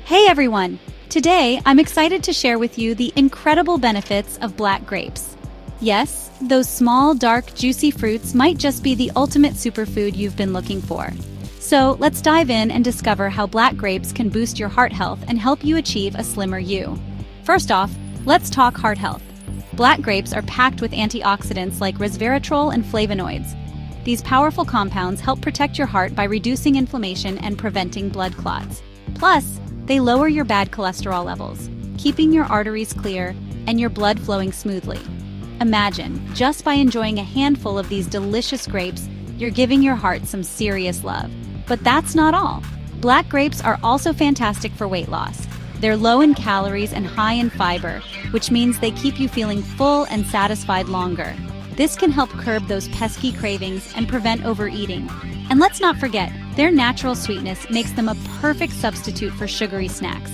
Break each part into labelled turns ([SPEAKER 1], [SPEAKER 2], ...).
[SPEAKER 1] Hey everyone! Today, I'm excited to share with you the incredible benefits of black grapes. Yes, those small, dark, juicy fruits might just be the ultimate superfood you've been looking for. So let's dive in and discover how black grapes can boost your heart health and help you achieve a slimmer you. First off, let's talk heart health. Black grapes are packed with antioxidants like resveratrol and flavonoids. These powerful compounds help protect your heart by reducing inflammation and preventing blood clots. Plus, they lower your bad cholesterol levels, keeping your arteries clear and your blood flowing smoothly. Imagine, just by enjoying a handful of these delicious grapes, you're giving your heart some serious love. But that's not all. Black grapes are also fantastic for weight loss. They're low in calories and high in fiber, which means they keep you feeling full and satisfied longer. This can help curb those pesky cravings and prevent overeating. And let's not forget, their natural sweetness makes them a perfect substitute for sugary snacks.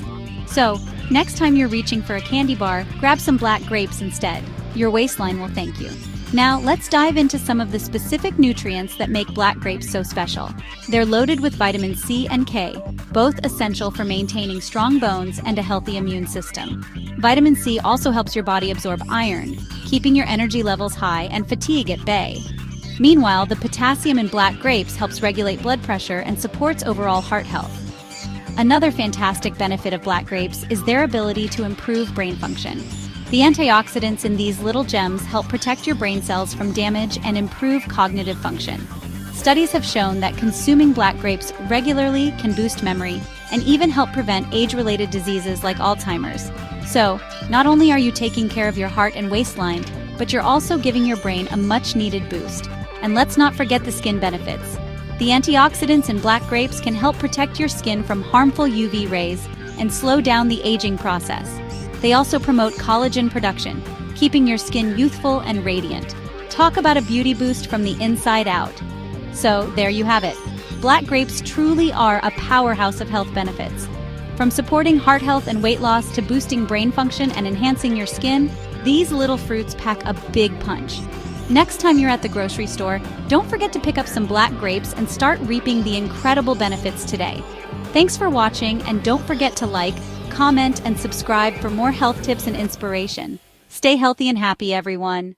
[SPEAKER 1] So, next time you're reaching for a candy bar, grab some black grapes instead. Your waistline will thank you. Now, let's dive into some of the specific nutrients that make black grapes so special. They're loaded with vitamin C and K, both essential for maintaining strong bones and a healthy immune system. Vitamin C also helps your body absorb iron, keeping your energy levels high and fatigue at bay. Meanwhile, the potassium in black grapes helps regulate blood pressure and supports overall heart health. Another fantastic benefit of black grapes is their ability to improve brain function. The antioxidants in these little gems help protect your brain cells from damage and improve cognitive function. Studies have shown that consuming black grapes regularly can boost memory and even help prevent age-related diseases like Alzheimer's. So, not only are you taking care of your heart and waistline, but you're also giving your brain a much-needed boost. And let's not forget the skin benefits. The antioxidants in black grapes can help protect your skin from harmful UV rays and slow down the aging process. They also promote collagen production, keeping your skin youthful and radiant. Talk about a beauty boost from the inside out. So, there you have it. Black grapes truly are a powerhouse of health benefits. From supporting heart health and weight loss to boosting brain function and enhancing your skin, these little fruits pack a big punch. Next time you're at the grocery store, don't forget to pick up some black grapes and start reaping the incredible benefits today. Thanks for watching, and don't forget to like, comment, and subscribe for more health tips and inspiration. Stay healthy and happy, everyone.